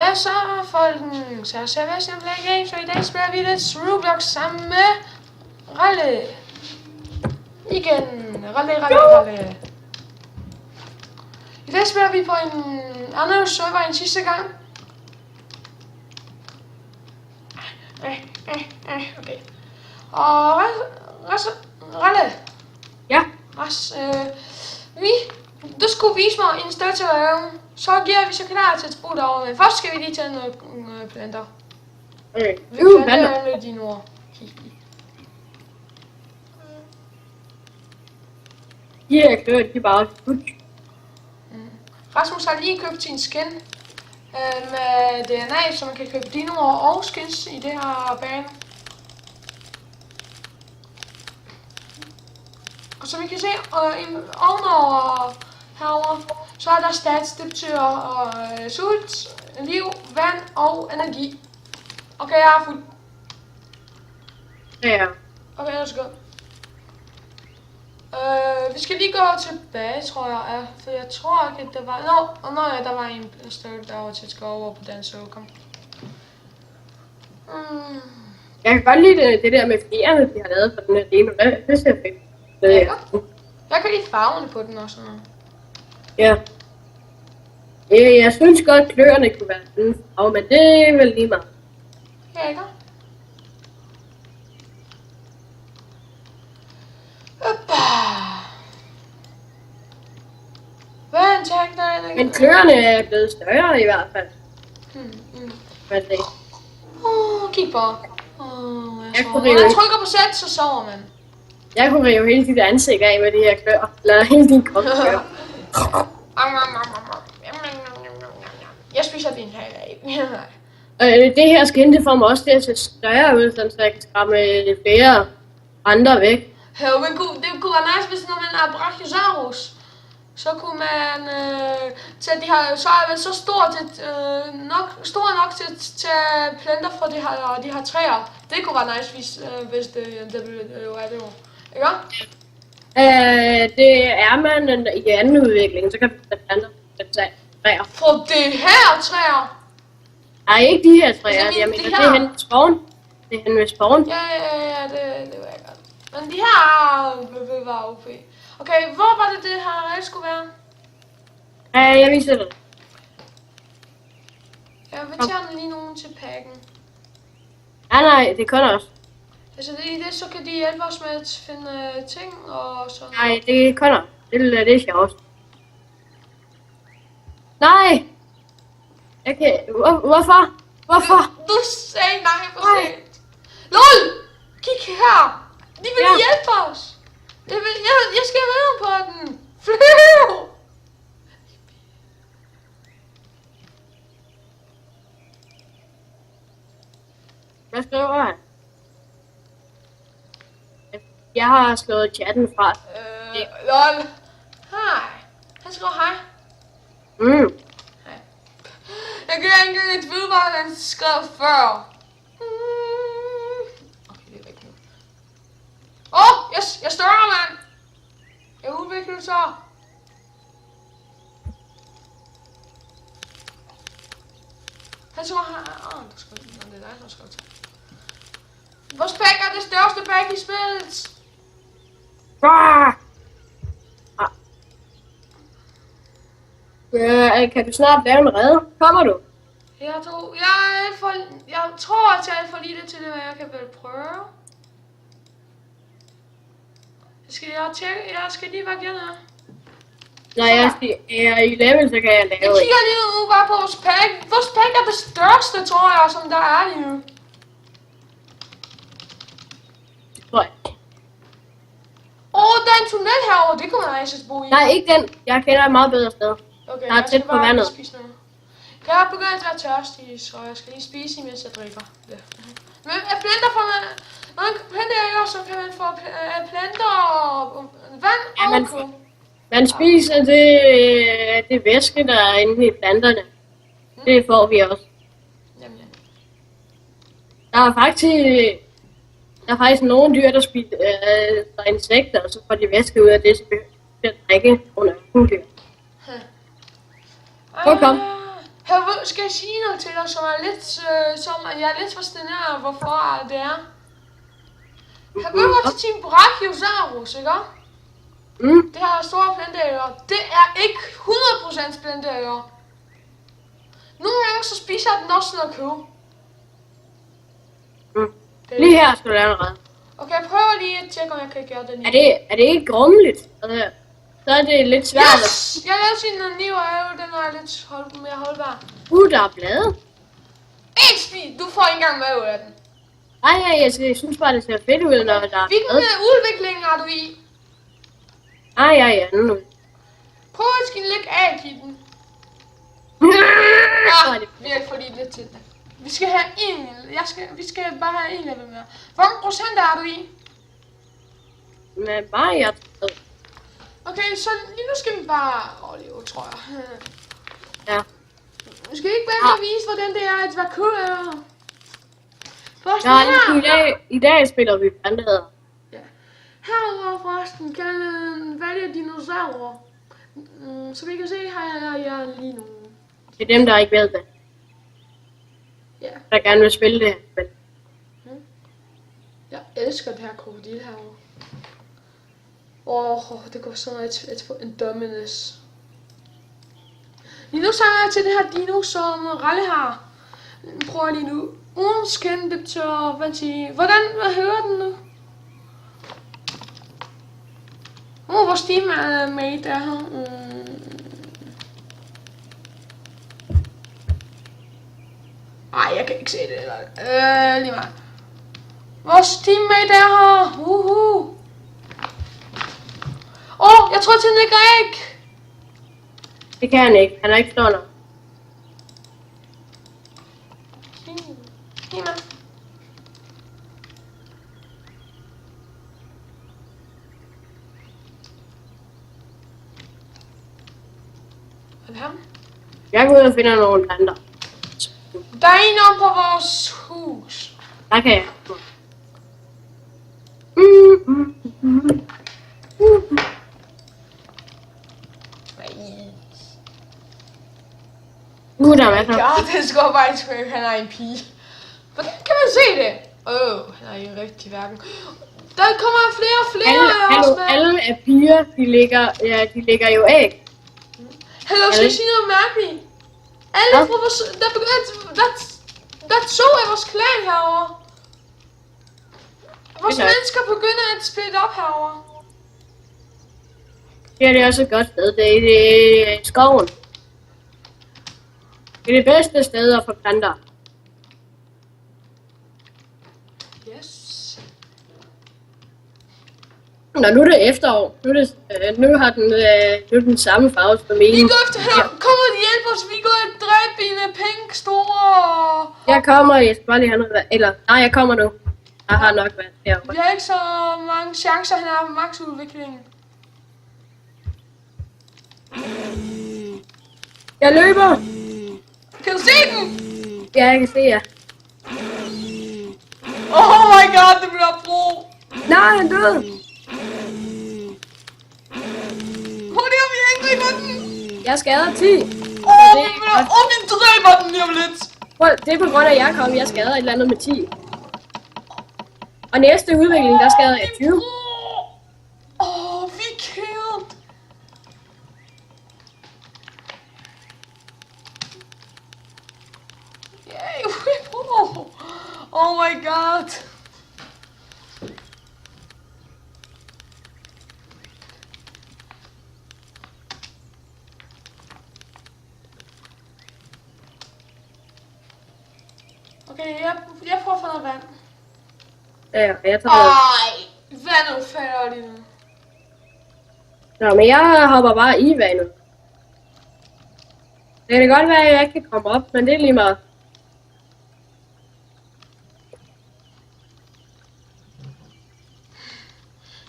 Hvad så, folkens? Så Sebastian Black Games, og i dag spiller vi lidt Roblox sammen med Ralle. Igen, Ralle. I dag spiller vi på en anden server end sidste gang. Okay. Og Ralle. Ja. Du skulle vise mig en sted til at lave. Så giver vi så klar til at bruge derovre. Men først skal vi lige tage noget planter. Okay. Vi planter lidt dine ord. Ja, jeg kører ikke bare. Rasmus har lige købt sin skin med DNA, så man kan købe dinoer og skins i det her bane. Og som I kan se, ovenover herovre, så er der stats, det betyder sult, liv, vand og energi. Okay, jeg er fuld. Ja. Okay, let's go. Vi skal lige gå tilbage, tror jeg, for jeg tror ikke, at der var... der var en stykke derovre til at gå over på den, så kom. Jeg kan godt lide det der med fjerene, de har lavet for den her dino. Det ser fedt. Jeg kan lide farverne på den og sådan noget. Ja. Jeg synes godt, kløerne kunne være sådan farve, men det er vel lige meget. Ja, ikke? Hvad er en tag der? Men kløerne er blevet større i hvert fald. Hvad er det? Kig på. Jeg trykker på sæt, så sover man. Jeg kunne rive hele dit ansigt af med de her klør. Eller hele din krop klør. Jeg spiser din her af. Det her skin, det får mig også til at se større ud, så jeg kan skræmme flere andre væk. Men det kunne være nice, hvis når man er Brachiosaurus. Så kunne man tage de her, så er det så stort, stor nok til planter fra de her træer. Det kunne være nice, hvis det blev det. Ikke? Det er man i anden udvikling, så kan man planter træer. For det her træer? Nej, ikke de her træer, altså, jeg mener, det er henne ved spawn. Det er henne ved spawn. Ja, det var jeg godt. Men de her var OP. Okay, hvor var det her reelt skulle være? Jeg viser det. Jeg vil tage lige nogen til pakken. Nej, det kun os. Altså i det, så kan de hjælpe os med at finde ting og sådan. Nej, det er kun os. Det er sjovt. Nej! Okay, hvorfor? Du sagde nej for sent. LOL! Kig her! De vil hjælpe os! Jeg skal redde på den! Flyv! Hvad skriver han? Jeg har slået chatten fra. LOL! Hej! Han skriver hej. Hej. Jeg kan ikke engang vide, hvad han skrev før. Okay, det er væk nu. Jeg større, mand! Jeg udvikler så. Han skriver hej. Du skal ikke det er dig, der skal tage. Vores pack er det største pack i spillet. Kan du snart lave en redde? Kommer du? Jeg tror, at jeg er for lille til det, men jeg kan vel prøve. Jeg skal lige være gerne. Når jeg er i level, så kan jeg lave. Jeg kigger lige nu bare på vores pack. Vores pack er det største, tror jeg, som der er lige nu. Der er en tunnel herovre, det kunne man altså bo i. Nej, ikke den. Jeg kender et meget bedre sted. Okay, jeg er tæt på vandet. Jeg er begyndt at være tørstig, så jeg skal lige spise, mens jeg drikker. Ja. Men planter får man... Når man planter jo, så kan man få planter og vand og kød. Man spiser det væske, der er inde i planterne. Det får vi også. Jamen, ja. Der er faktisk nogle dyr, der spiser insekter, og så får de væske ud af det, så vi kan drikke under dyr. Kom. Skal jeg sige noget til dig, som er lidt, som jeg er lidt fascineret, hvorfor det er? Jeg går over til Team Brachiosaurus, ikke? Mm. Det her store planteæder. Det er ikke 100% planteæder. Nogle gange så spiser den også noget kød. Mm. Lige her skal du lave noget. Okay, jeg prøver lige at tjekke, om jeg kan gøre den. Er det ikke rummeligt? Altså, så er det lidt svært. Yes! Jeg lavede sin nye øje, den er lidt mere holdbar. Der er blade. Ikke spis! Du får ikke engang med ud af den. Nej, jeg synes bare, det ser fedt ud, når der er Hvilken blade. udvikling er du i? Ja, nu. Prøv at skal lægge af i den. Vi er for lidt til det. Vi skal have en. Vi skal bare have en level mere. Hvor mange procent er du i? Men bare jeg tror. Okay, så lige nu skal vi bare overleve, tror jeg. Ja. Vi skal ikke bare vise, hvordan det er at være kød. Først I dag spiller vi planteæder. Ja. Herover forresten kan man vælge dinosaurer. Så vi kan se, har jeg lige nogle. Det er dem, der ikke ved det. Ja. Der gerne vil spille det her spil. Jeg elsker det her krokodil herovre. Det går sådan en dominus. Lige nu tager jeg til det her dino, som Ralle har. Prøver lige nu. Unskendeter, hvordan hører den nu? Hvor Steam er med der her. Ej, jeg kan ikke se det. Lige meget. Vores teammate er her. Jeg tror til den ikke æg. Det kan han ikke. Han er ikke flot nok. Giv mig. Er det ham? Jeg går ud og finder nogle planter. Der er en om på vores hus. Der kan jeg. Der er masser. Ja, det skal bare ikke, han er en pige. Hvordan kan man se det? Han er i en rigtig verden. Der kommer flere og flere. Alle er piger, de lægger jo æg. Hallo, skal jeg sige noget mærkeligt? Alle fra vores, der begyndte, der så er vores klan herovre. Vores mennesker begynder at splitte op herovre. Ja, det er også et godt sted. Det er skoven. Det er det bedste sted at få planter. Yes. Nå, nu er det efterår. Nu har den samme farve som min. Vi går efter her. Kom og hjælp os. Vi går og dræber en pink store. Jeg kommer. Jeg skal bare lige have noget. Eller, nej, jeg kommer nu. Jeg har nok været herovre. Vi har ikke så mange chancer. Han har maksudviklingen. Jeg løber. Kan du se den? Ja, jeg kan se jer. Oh my god, det bliver bro. Nej, han døde. Hurtigt, vi angriber den. Jeg skader 10. Vi dræber den lige om lidt. Det er på grund af, at jeg kom. Jeg skader et eller andet med 10. Og næste udvikling, der skader jeg 20. Vi killed. Yay, we won. Oh my god. Okay, jeg prøver at få noget vand. Ja, jeg tager noget. Vandet falder lige nu. Nå, men jeg hopper bare i vandet. Det kan godt være, at jeg ikke kan komme op, men det er lige meget.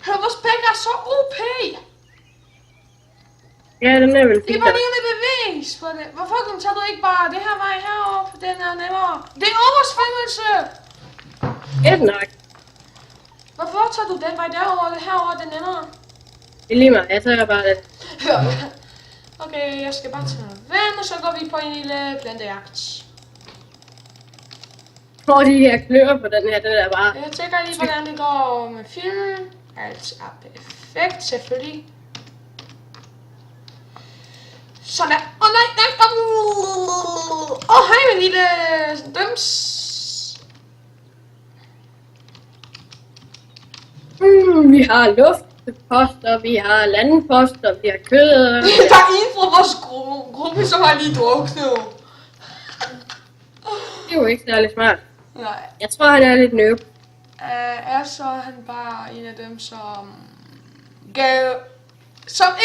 Hør, vores penge er så OP. Ja, den er vel fint. Det er bare lige med bevis på det. Hvorfor tager du ikke bare det her vej heroppe? Den er nemmere. Det er oversvømmelse. Det er nok. Hvorfor tager du den vej derover og det herover, det er nemmere? Det er lige meget. Jeg tager bare den. Hør, Okay, jeg skal bare tage noget vand, og så går vi på en lille plantejagt. Hvor de her klør på den her, den er bare... Jeg tjekker lige, hvordan det går med filmen. Alt er perfekt, selvfølgelig. Sådan. Nej. Hej, min lille døms. Vi har luftposter, vi har landposter, vi har kød. Der er en fra vores gruppe, som har lige druknet. Det er jo ikke særlig smart. Nej. Jeg tror, han er lidt nøb. Er så han bare en af dem, som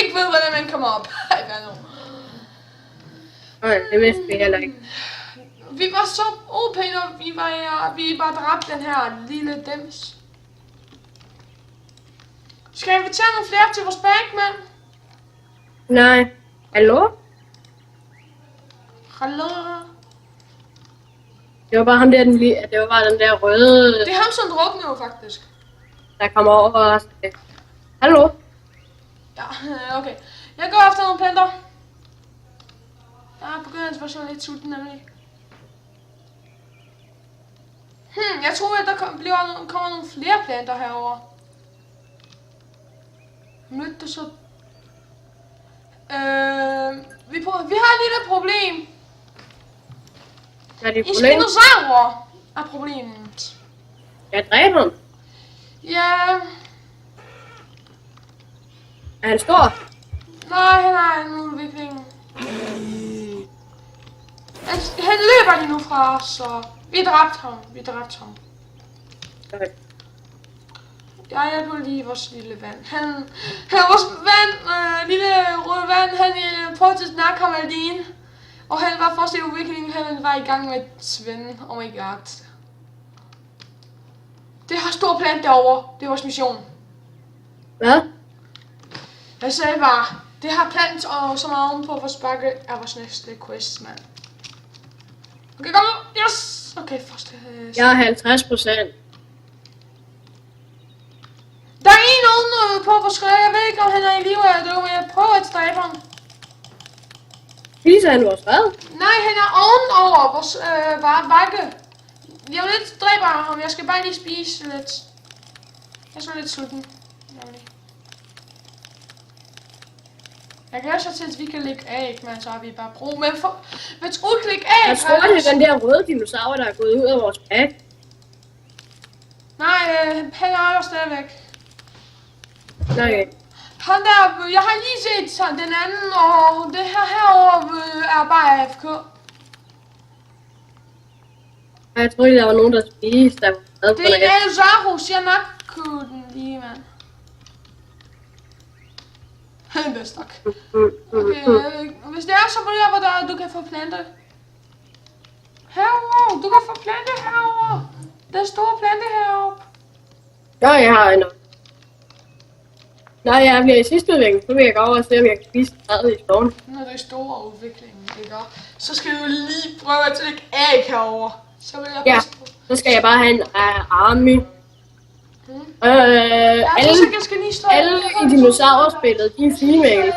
ikke ved, hvordan man kommer op. Nej, det vidste vi heller ikke. Vi var så OP, når vi bare dræbte den her lille dems. Skal vi tage nogle flere til vores bankmand? Nej. Hallo? Hallo? Det var bare ham der, det var bare den der røde, Det er ham, som druknede jo faktisk. der kommer over os. Hallo? Ja, okay. Jeg går efter nogle planter. Jeg begynder at være lidt sulten nemlig. Jeg tror, at der kommer nogle flere planter herover. Mødte så... vi har et lille problem. Hvad er det I problem? spinosaurer er problemet. Jeg dræber ham. Ja, Er han stor? nej, han har en udvikling. Han løber lige nu fra os, så vi dræbte ham. Okay. Jeg hjælper lige vores lille vand. Han vores lille røde vand, han prøvede at snakke ham alene. Og han var først i udviklingen, han var i gang med at svinde. Oh my god. Det har stor plant derovre. Det er vores mission. Hvad? Jeg sagde bare, det har plant og så meget ovenpå vores bakke er vores næste quest, mand. Okay, kom nu. Yes! Okay, først. Jeg er 50%. Der er en oven på vores skræd. Jeg ved ikke, om han er i live eller død, men jeg prøver at dræbe ham. Spiser han vores hvad? Nej, han er ovenover vores bakke. Jeg vil lidt dræbe ham. Jeg skal bare lige spise lidt. Jeg er så lidt sulten. Jeg kan også til, at vi kan lægge æg, men så har vi bare brug. Men hvis du ikke lægge æg... Jeg tror, det er den der røde dinosaur, der er gået ud af vores pack. Nej, han er der stadigvæk. Nej. Han der, jeg har lige set den anden, og det her herovre er bare AFK. Jeg troede, der var nogen, der spiste. Der var Det er en Allosaurus, jeg nok kunne den lige, mand. Han er stok. Okay, hvis det er så hvor der du kan få plante. Herovre, du kan få plante herovre. Der er store plante heroppe. Ja, jeg har en. Nej, jeg bliver i sidste udvikling, så vil jeg gå over og se, om jeg kan spise træet i skoven. Når det er store udvikling, ikke? Så skal du lige prøve at lægge æg herovre. Så vil jeg Ja, så skal jeg bare have en army. Alle i dinosaurspillet, de er female.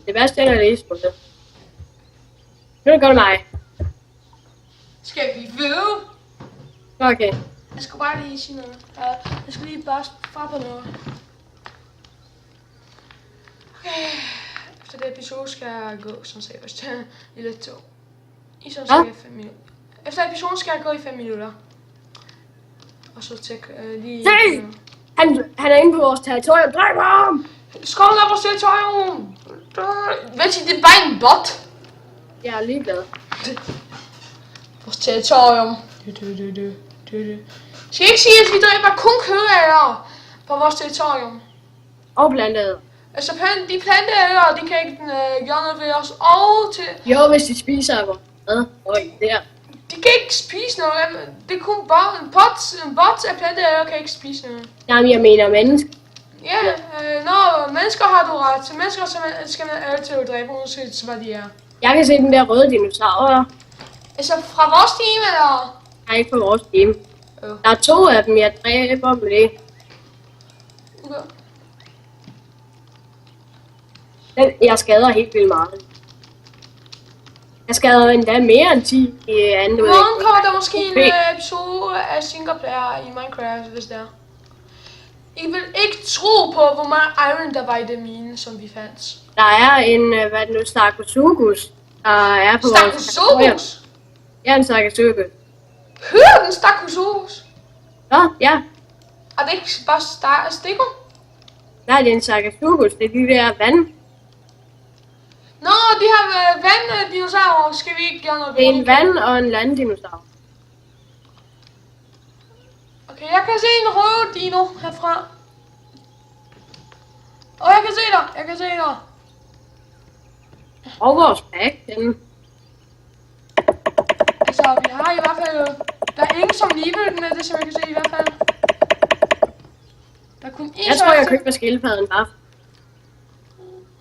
Det værste er at læse på det. Nu er det godt mig. Skal vi vide? Okay. Jeg skal bare lige sige noget. Jeg skal lige bare fra på noget. Okay. Efter det episode skal jeg gå, sådan seriøst, i lidt tog. I sådan cirka 5 minutter. Efter episoden skal jeg gå i 5 minutter. Og så tjek lige... Se! Han er inde på vores territorium. Dræb ham! Skål af vores territorium! Ved I, det er bare en bot. Jeg er ligeglad. Vores territorium. Skal I ikke sige, at vi dræber kun kødærer på vores territorium? Og blandet. Altså de planteæder, de kan ikke gøre noget ved os. Og til... Jo, hvis de spiser vores mad. Øj, der. De kan ikke spise noget. Det er kun bare en bot af planteæder kan ikke spise noget. Jamen, jeg mener mennesker. Ja, når mennesker har du ret til. Mennesker skal man altid dræbe, uanset hvad de er. Jeg kan se den der røde dinosaur. Altså fra vores team, eller? Nej, ikke på vores team. Der er 2 af dem, jeg dræber med det. gør? Jeg skader helt vildt meget. Jeg skader endda mere end 10 i anden ud. Morgen kommer der måske en episode af singleplayer i Minecraft, hvis det er. I vil ikke tro på, hvor meget iron der var i det mine, som vi fandt. Der er en, hvad det nu, Starkosugus, der er på Starkosugus? Ja, en Starkosugus. Hører den Starkosugus? Nå, ja. Er det ikke bare stikker? Nej, det er en Starkosugus, det er de der vand. Nå, de har vanddinosaurer, skal vi ikke gøre noget? Det er en vand- og en landdinosaur. Okay, jeg kan se en rød dino herfra. Jeg kan se dig. Og vores pack, den. Altså, vi har i hvert fald... Der er ingen som lever den, det som jeg kan se i hvert fald. Der er kun én. Jeg tror, jeg købte med skildpadden bare.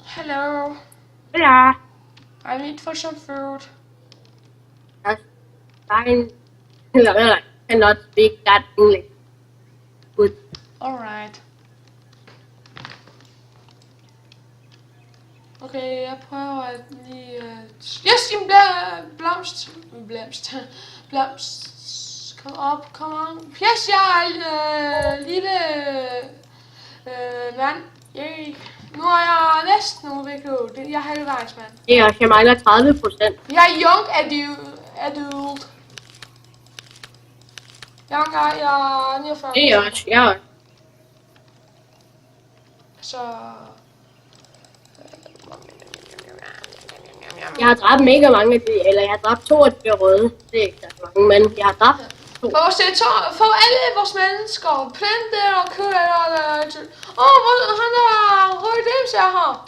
Hello. Ja. I need for some food. Fine. I cannot speak that English. Good. Alright. Okay, jeg prøver at lige... Yes, en blomst. Kom op, kom on. Yes, jeg er en lille mand. Yay. Nu er jeg næsten udviklet. Jeg er halvvejs, mand. Ja, jeg mangler 30%. Jeg er young adult. Jeg er 49. Det er også, ja. Så... Jeg har dræbt mega mange af de, eller jeg har dræbt 2 af de der røde. Det er ikke så mange, men jeg har dræbt 2. For alle vores mennesker, planter og køer eller... han er rød dims er her.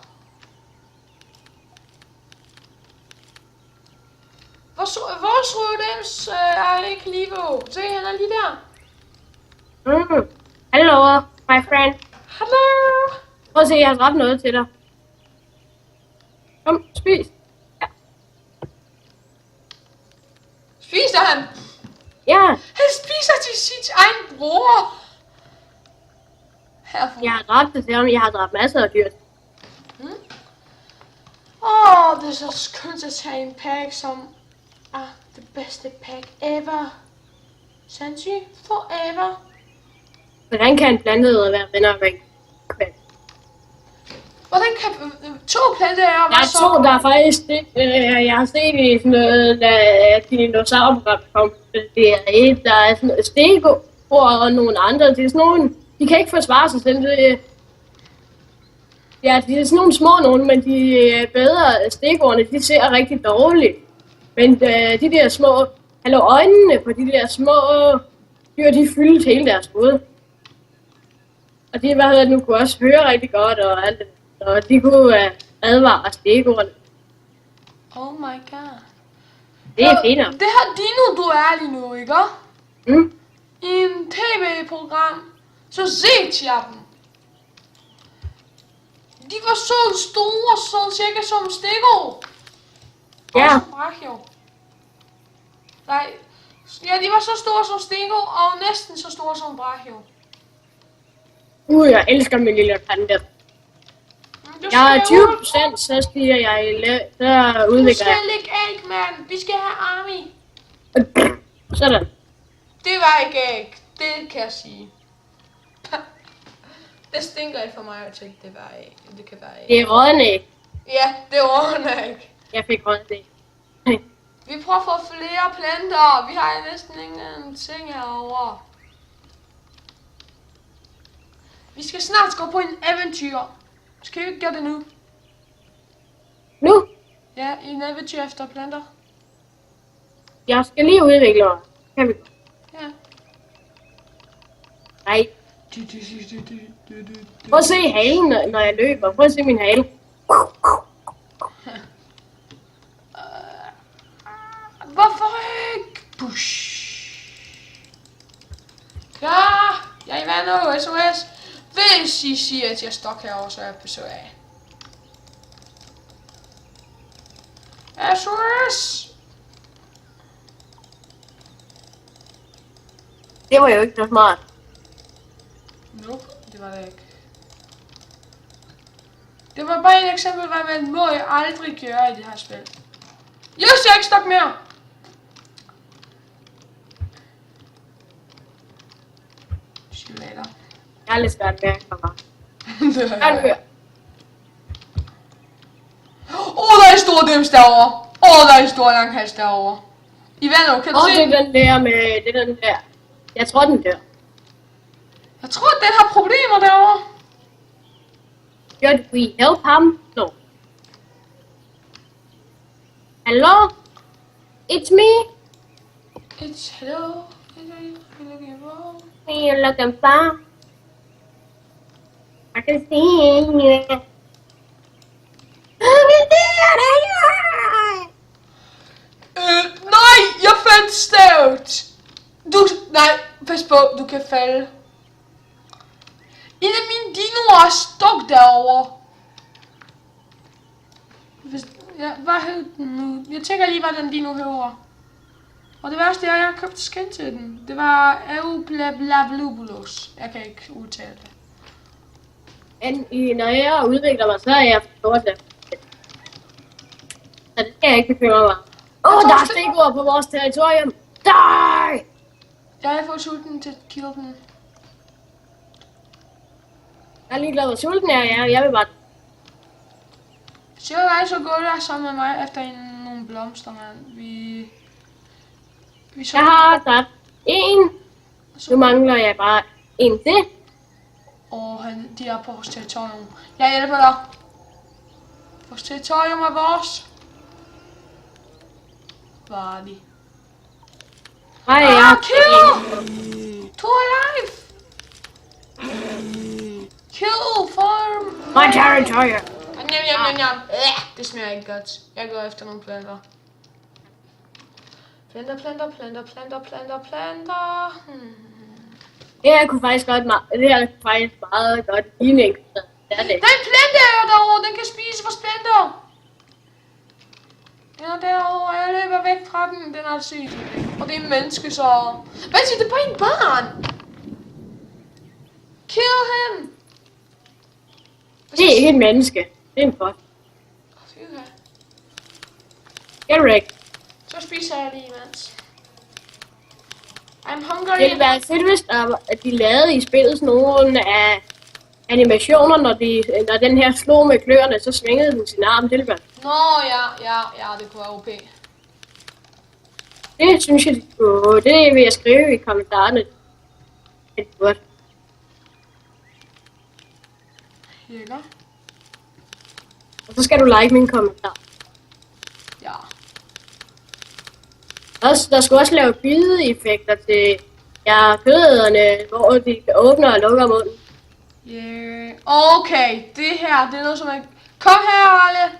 Vores røde dims er ikke lige på. Se, han er lige der. Hello, my friend. Hello. Prøv at se, jeg har dræbt noget til dig. Kom, spis. Ja. Spiser han? Ja. Han spiser til sit egen bror. Herfor. Jeg har dræbt det til ham. Jeg har dræbt masser af dyr. Det er så skønt at tage en pack, som er det bedste pack ever. Sandsyn forever. Hvordan kan en plante være venner med kvæl? Hvordan kan 2 planter være så... Der er faktisk det, jeg har set i sådan noget, at dinosaurprogram kom. Det er et, der er sådan noget stego og nogle andre. Det er sådan nogle, de kan ikke forsvare sig selv. Ja, de er sådan nogle små nogen, men de er bedre. Stegårdene, de ser rigtig dårligt. Men de der små, øjnene på de der små dyr, de fyldte hele deres hoved. Og de, nu kunne også høre rigtig godt og alt det. Og de kunne advare stegårdene. Oh my god. Det er fint. Det her dino, du er lige nu, ikke? I en tv-program, så set jeg dem. De var så store, så cirka som Stego. Ja. Og som Brachio. Nej. Ja, de var så store som Stego, og næsten så store som Brachio. Jeg elsker min lille panda. Jeg er 20%, så stiger jeg i så udvikler jeg. Du skal lægge æg, mand. Vi skal have army. Sådan. Det var ikke æg. Det kan jeg sige. Det stinker ikke for mig at tænke, det var æg. Det kan være æg. Det er rådne æg. Ja, det er rådne æg. Jeg fik rådne æg. Vi prøver at få flere planter. Vi har næsten ingen ting herovre. Vi skal snart gå på en eventyr. Skal vi ikke gøre det nu? Nu? Ja, en eventyr efter planter. Jeg skal lige udvikle mig. Kan vi? Ja. Nej. Prøv at se halen, når jeg løber. Prøv at se min hale. Hvorfor ikke? Push. Klar. Jeg er i vandet. SOS. Hvis I siger, at jeg står herovre, så er jeg besøg af. SOS. Det var jo ikke så smart. Nope, det var det ikke. Det var bare et eksempel, hvad man må aldrig gøre i det her spil. Just, jeg har ikke stok mere. Simulator. Jeg er lidt svært med at komme. Der er en stor dims derovre. Der er en stor langhals derovre. Ivano, kan du se? Det er den der med, det er den der. Jeg tror den der. Jeg tror, den har problemer derovre. Should we help ham? No. Hello? It's me. It's hello. You're looking for. I can see you. Nej, jeg fandt stavet. Nej, pas på, du kan falde. En af mine dinoer er stuk derovre. Hvad hed den nu? Jeg tænker lige, hvad den dino hedder. Og det værste er, at jeg har købt skin til den. Det var Eublablabulus. Jeg kan ikke udtale det. Men når jeg udvikler mig, så er jeg forstået det. Så det skal jeg ikke bekymre mig. Der er stikord på vores territorium. Die! Jeg er for sulten til at kill dem. Jeg er ligeglad, hvor sulten jeg vil bare. Så jeg så gå der sammen med mig efter nogle blomster, mand. Vi så jeg har dræbt en. Nu mangler jeg bare en til. Og de er på vores territorium. Jeg hjælper dig. Vores territorium er vores. Var de? Kill! To alive! Kill for my territorium. Njam. Det smager ikke godt. Jeg går efter nogle planter. Planter. Det her kunne faktisk godt meget godt ligne en. Det er det. Den plante er derovre, den kan spise vores planter. Den er derovre, og jeg løber væk fra den. Den er syg. Og det er en menneske, så... Hvad siger det? Bare en barn! Kill him! Det er ikke et menneske. Det er en bot. Get wrecked. Så spiser jeg lige imens. I'm hungry. Det ville være fedt, hvis at de lavede i spillet sådan nogle af animationer, når den her slog med kløerne, så svingede den sin arm til det. Nå, ja, det kunne være OP. Det synes jeg, det vil jeg skrive i kommentarerne. Det er godt. Jæger. Og så skal du like min kommentar. Ja. Der skulle også lave billedeffekter til kødæderne, hvor de åbner og lukker munden. Yeah. Okay, det her, det er noget som jeg... Kom her, Arle!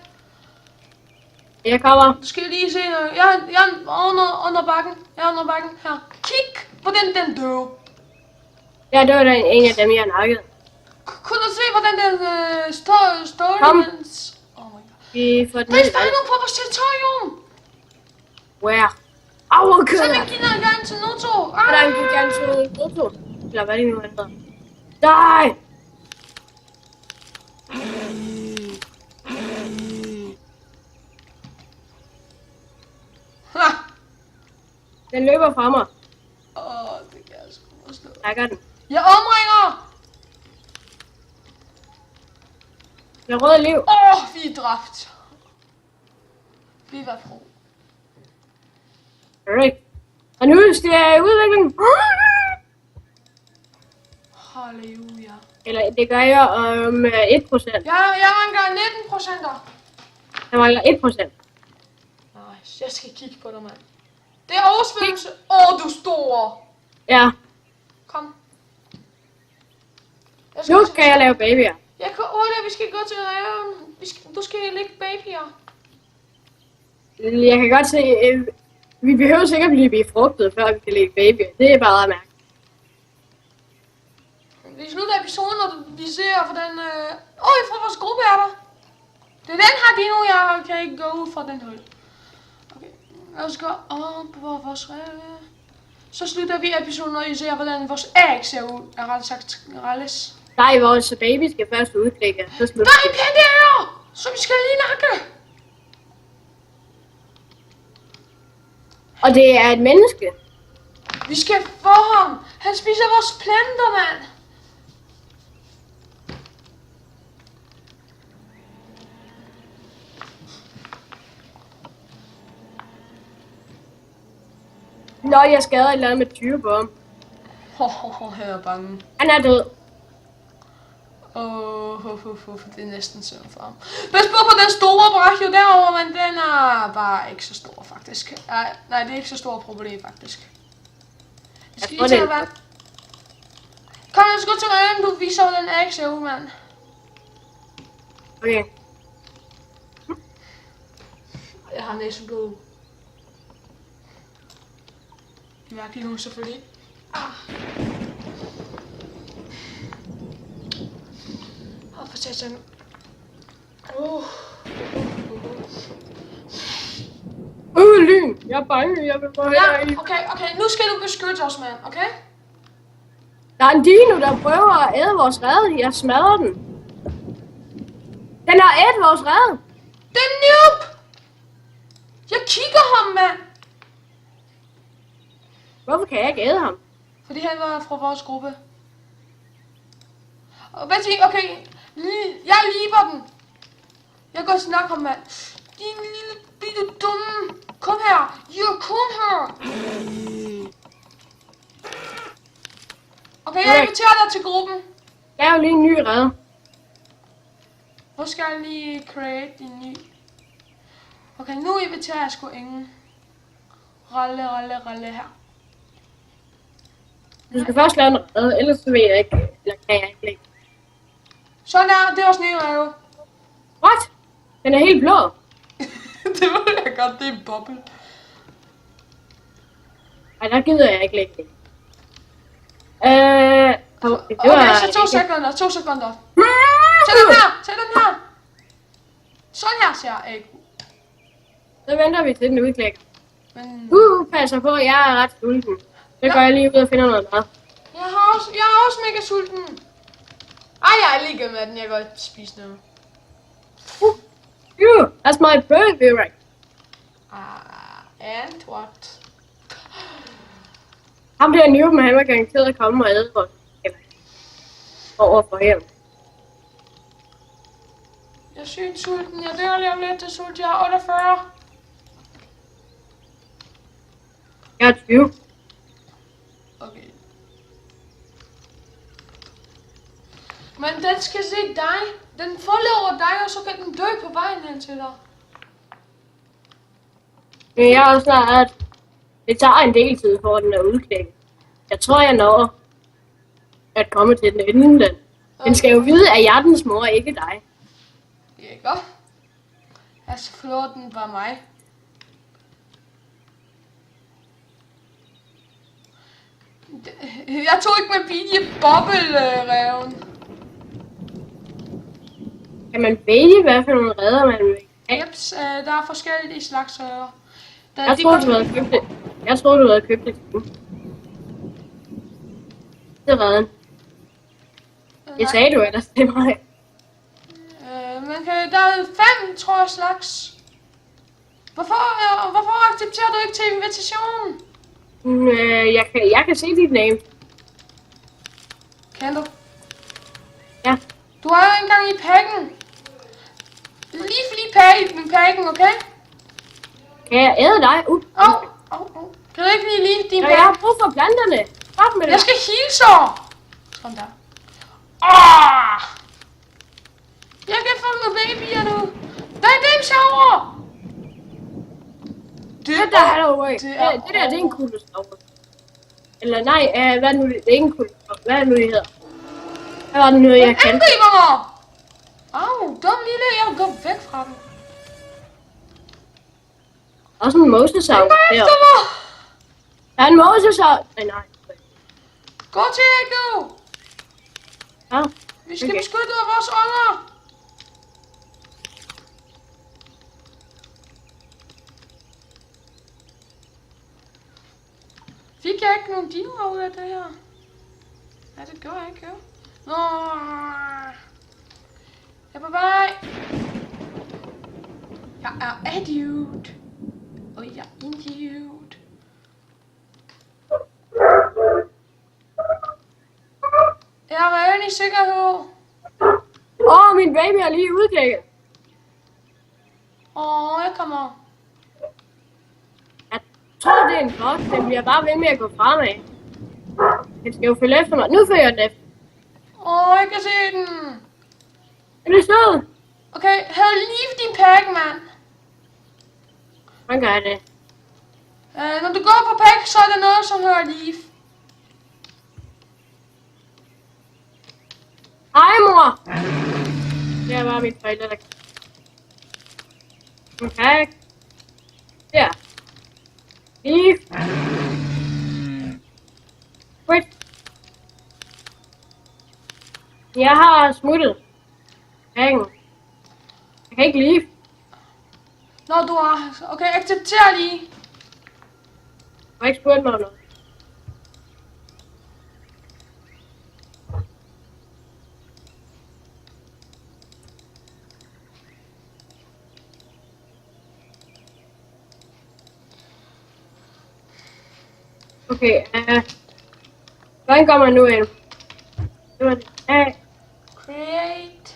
Jeg kommer. Du skal lige se noget. Jeg er under bakken. Her. Kig, hvordan den døde. Ja, det var en af dem, jeg nakkede. Kunne du se, hvordan den står Kom. imens? Oh my god. Vi får den Der er nogen på vores territorium! Where? Overkød! Så man giver gerne til Noto! Hvordan gik jeg til Noto? Eller hvad det nu hedder? Die! Ha! Den løber fra mig. Det kan jeg sgu forstå. Jeg gør den. Jeg omringer! Jeg røde liv. Vi er dræbt. Vi var pro. Alright. Og nu skal jeg i udvikling. Halleluja. Eller det gør jeg om 1%. Jeg mangler 19%. Jeg mangler 1%. Jeg skal kigge på dig, mand. Det er oversvømmelse. Du er stor. Ja. Kom. Nu skal jeg lave babyer. Jeg kan vi skal gå til reven. Du skal lægge babyer. Jeg kan godt se, vi behøver sikkert blive befrugtet, før vi kan lægge babyer. Det er bare at mærke. Vi slutter episoden, og vi ser, hvordan... fra vores gruppe er der. Det er den her dino, jeg kan ikke gå ud fra den hul. Okay, lad os gå op på vores rev. Så slutter vi episoden, og I ser, hvordan vores æg ser ud. Jeg har ret sagt Ralles. Nej, vores baby skal først udklikke. Så slutter Der er en plante her! Så vi skal lige nakke. Og det er et menneske. Vi skal få ham. Han spiser vores planter, mand. Nå, jeg skader et eller andet med 20 på ham. Jeg er bange. Han er død. Det er næsten synd for ham. Pas på den store brachio derovre, men den er bare ikke så stor faktisk. Nej, det er ikke så stort problem faktisk. Vi skal lige tage vand. Kom, lad os gå til øjen, du viser hvordan æg ser ud, mand. Okay. Jeg har næseblod. Mærkeligt nu selvfølgelig. For satan. Lyn. Jeg er bange. Jeg vil bare Ja, okay. Nu skal du beskytte os, mand, okay? Der er en dino, der prøver at æde vores rede. Jeg smadrer den. Den har ædt vores rede. Den noob! Jeg kigger ham, mand. Hvorfor kan jeg ikke æde ham? Fordi han var fra vores gruppe. Og hvad tænker okay. Jeg liber den. Jeg går og snakker ham, mand. Din lille bitte dumme. Kom her. Jo, kom her. Okay, jeg inviterer dig til gruppen. Jeg er jo lige en ny rede. Hvor skal jeg lige create din ny? Okay, nu inviterer jeg sgu ingen. Ralle her. Du skal først lave en rede, ellers så ved jeg ikke. Eller kan jeg ikke lægge. Sådan der, det var sneræve. What? Den er helt blå. Det ved jeg godt, det er en boble. Ej, der gider jeg ikke lægge det. Okay, så 2 sekunder. Tag den her. Sådan her ser jeg ikke. Så venter vi til den udklækker. Men Passer på, jeg er ret sulten. Så går jeg lige ud og finder noget mad. jeg er også mega sulten. Ej, jeg er lige med den. Jeg kan godt spise noget. That's my favorite. And what? Ham der Newton, han var garanteret at komme og æde vores over for hjem. Jeg er sygt sulten. Jeg dør lige om lidt til sult. Jeg er 48. Jeg er 20. Okay. Men den skal se dig. Den forlover dig, og så kan den dø på vejen hen til dig. Men jeg er også at det tager en del tid, for den er udklækket. Jeg tror, jeg når at komme til den inden den. Den skal jo vide, at jeg er dens mor, ikke dig. Ikke? Altså, den var mig. Jeg tog ikke med bilje bobbelreven. Kan man vælge, hvad for nogle redder man vil have? Jeps, der er forskellige slags redder. Jeg troede, du havde købt det. Jeg troede, du havde købt det. Det er redden. Det sagde du ellers til mig. Der er 5, tror jeg, slags. Hvorfor accepterer du ikke til invitationen? Jeg kan se dit name. Kan du? Ja. Du er jo engang i pakken. Lige min pakken, okay? Kan jeg æde dig? Kan du ikke lige din Ja, pakke? jeg har brug for planterne. Stop med det. Jeg skal heal så. Sådan der. Jeg kan fange babyer nu. Der er dem sjovere. Det der er en kulestoffer. Eller nej, hvad er nu det? Det er ikke en kulestoffer. Hvad er nu det hedder? Hvad var det nu, jeg kan? Angriber mig! Dum lille, jeg går væk fra dem. Også en mosesav. Efter mig! Der er en mosesav. Nej. Gå til ægget! Ja. Vi skal beskytte vores unger. Fik jeg ikke nogen dinoer ud af det her? Ja, det gør jeg ikke, jo. Nå. Jeg er på vej. Jeg er idiot. Og jeg er idiot. Jeg er reelt i sikkerhed. Min baby er lige udklækket. Jeg kommer. Jeg tror, det er en flot. Den bliver bare ved med at gå fremad. Den skal jo følge efter mig. Nu følger den efter. Jeg kan se den. Er du sød? Okay, hold lige for din pack, mand. Hvordan gør jeg det? Når du går på pack, så er der noget, som hører lige. Hej, mor! Det er bare mit forældre, der... Okay. Der. Leaf. Quit. Jeg har smuttet. Penge. Jeg kan ikke leave. Når du har... Okay, accepter lige. Jeg har ikke spurgt mig om noget. Okay, hvordan går man nu ind? Det var det. Create.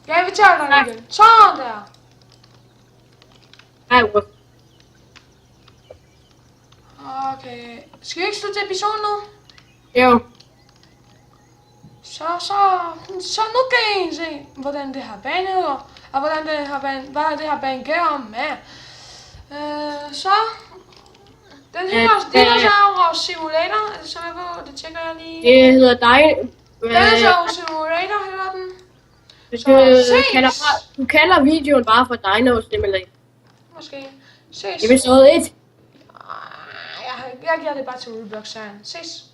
Jeg inviterer dig igen. Sådan der. Ej, what? Okay. Skal vi ikke slutte episoden nu? Jo. Så nu kan I se, hvordan det her bane hedder. Og hvordan det her bane, hvad det her bane gør med. Så... Den hedder Dinosaur Simulator, som jeg ved, det tjekker jeg lige. Det hedder dig. Dinosaur Simulator hedder den. Du kalder videoen bare for Dino Simulator. Måske. Ses. Episode 1. Jeg giver det bare til Roblox-serien. Ses.